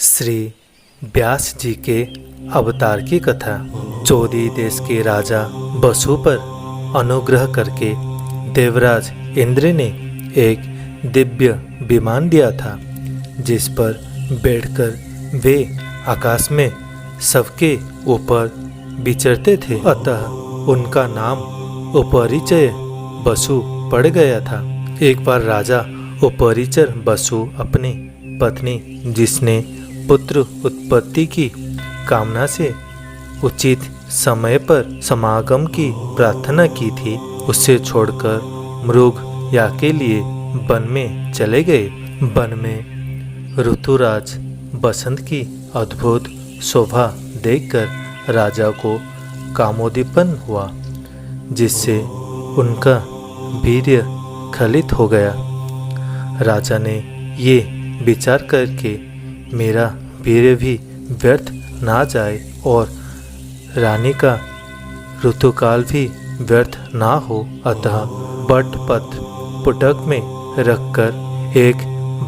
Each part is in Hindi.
श्री व्यास जी के अवतार की कथा। चौदी देश के राजा वसु पर अनुग्रह करके देवराज इंद्र ने एक दिव्य विमान दिया था, जिस पर बैठकर वे आकाश में सबके ऊपर विचरते थे। अतः उनका नाम उपरिचय वसु पड़ गया था। एक बार राजा उपरिचर वसु अपनी पत्नी, जिसने पुत्र उत्पत्ति की कामना से उचित समय पर समागम की प्रार्थना की थी, उससे छोड़कर मृग या के लिए वन में चले गए। वन में ऋतुराज बसंत की अद्भुत शोभा देखकर राजा को कामोदीपन हुआ, जिससे उनका वीर्य खलित हो गया। राजा ने ये विचार करके मेरा वीर्य भी व्यर्थ ना जाए और रानी का ऋतुकाल भी व्यर्थ ना हो, अतः बटपत्र पुटक में रखकर एक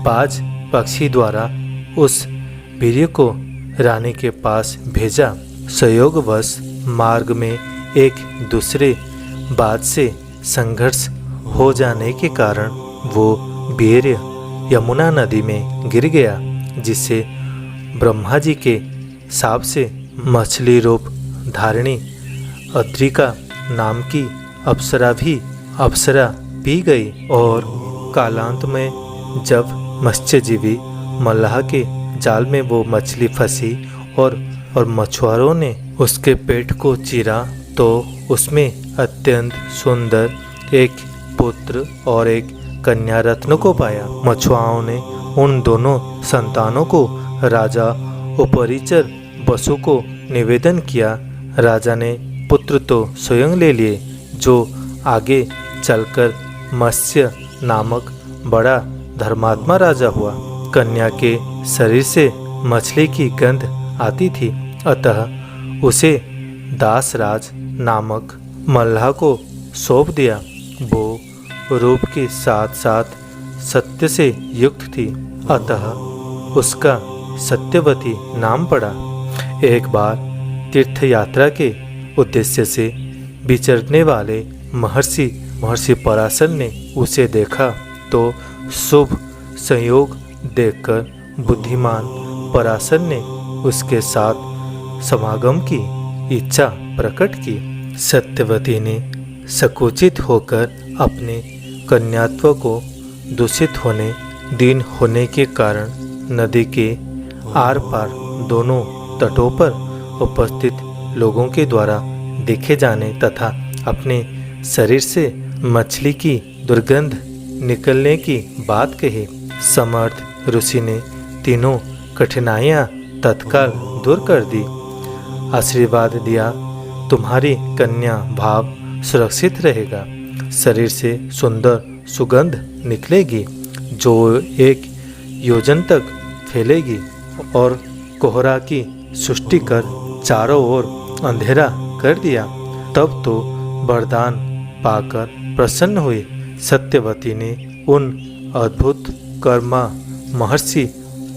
बाज पक्षी द्वारा उस वीर्य को रानी के पास भेजा। संयोगवश मार्ग में एक दूसरे बाज से संघर्ष हो जाने के कारण वो वीर्य यमुना नदी में गिर गया, जिससे ब्रह्मा जी के शाप से मछली रूप धारिणी अद्रिका नाम की अप्सरा पी गई। और कालांत में जब मत्स्यजीवी मल्लाह के जाल में वो मछली फंसी और मछुआरों ने उसके पेट को चीरा, तो उसमें अत्यंत सुंदर एक पुत्र और एक कन्या रत्न को पाया। मछुआरों ने उन दोनों संतानों को राजा उपरिचर वसु को निवेदन किया। राजा ने पुत्र तो स्वयं ले लिए, जो आगे चलकर मत्स्य नामक बड़ा धर्मात्मा राजा हुआ। कन्या के शरीर से मछली की गंध आती थी, अतः उसे दासराज नामक मल्लाह को सौंप दिया। वो रूप के साथ साथ सत्य से युक्त थी, अतः उसका सत्यवती नाम पड़ा। एक बार तीर्थ यात्रा के उद्देश्य से विचरने वाले महर्षि पराशर ने उसे देखा, तो शुभ संयोग देखकर बुद्धिमान पराशर ने उसके साथ समागम की इच्छा प्रकट की। सत्यवती ने संकुचित होकर अपने कन्यात्व को दूषित दीन होने के कारण नदी के आर पार दोनों तटों पर उपस्थित लोगों के द्वारा देखे जाने तथा अपने शरीर से मछली की दुर्गंध निकलने की बात कही। समर्थ ऋषि ने तीनों कठिनाइयां तत्काल दूर कर दी। आशीर्वाद दिया, तुम्हारी कन्या भाव सुरक्षित रहेगा, शरीर से सुंदर सुगंध निकलेगी जो 1 योजन तक फैलेगी, और कोहरा की सृष्टि कर चारों ओर अंधेरा कर दिया। तब तो वरदान पाकर प्रसन्न हुई। सत्यवती ने उन अद्भुत कर्मा महर्षि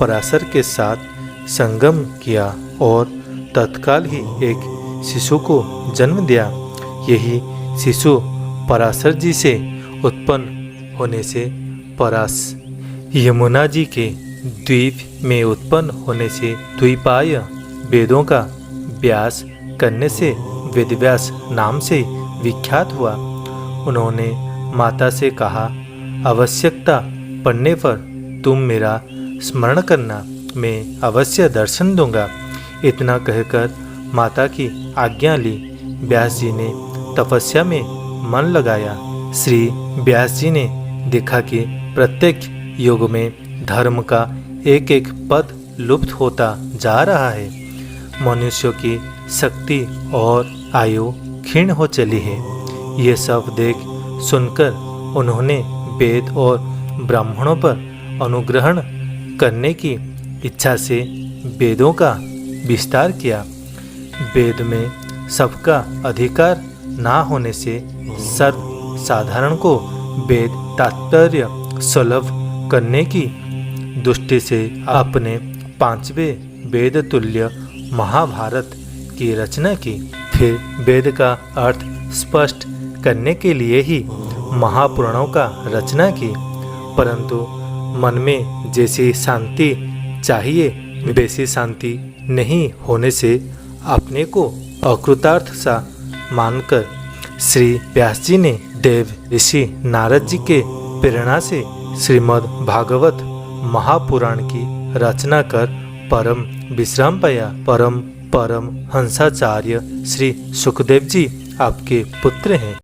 पराशर के साथ संगम किया और तत्काल ही एक शिशु को जन्म दिया। यही शिशु पराशर जी से उत्पन्न होने से परास, यमुना जी के द्वीप में उत्पन्न होने से द्वीपाय, वेदों का व्यास करने से वेदव्यास नाम से विख्यात हुआ। उन्होंने माता से कहा, आवश्यकता पड़ने पर तुम मेरा स्मरण करना, मैं अवश्य दर्शन दूंगा। इतना कहकर माता की आज्ञा ली। व्यास जी ने तपस्या में मन लगाया। श्री व्यास जी ने देखा कि प्रत्येक युग में धर्म का एक एक पद लुप्त होता जा रहा है। मनुष्यों की शक्ति और आयु क्षीण हो चली है। ये सब देख सुनकर उन्होंने वेद और ब्राह्मणों पर अनुग्रहण करने की इच्छा से वेदों का विस्तार किया। वेद में सबका अधिकार ना होने से सर्व साधारण को वेद तात्पर्य सुलभ करने की दृष्टि से अपने पांचवें वेद तुल्य महाभारत की रचना की। फिर वेद का अर्थ स्पष्ट करने के लिए ही महापुराणों का रचना की। परंतु मन में जैसी शांति चाहिए वैसी शांति नहीं होने से अपने को अकृतार्थ सा मानकर श्री व्यास जी ने देव ऋषि नारद जी के प्रेरणा से श्रीमद् भागवत महापुराण की रचना कर परम विश्राम पाया। परम हंसाचार्य श्री सुखदेव जी आपके पुत्र हैं।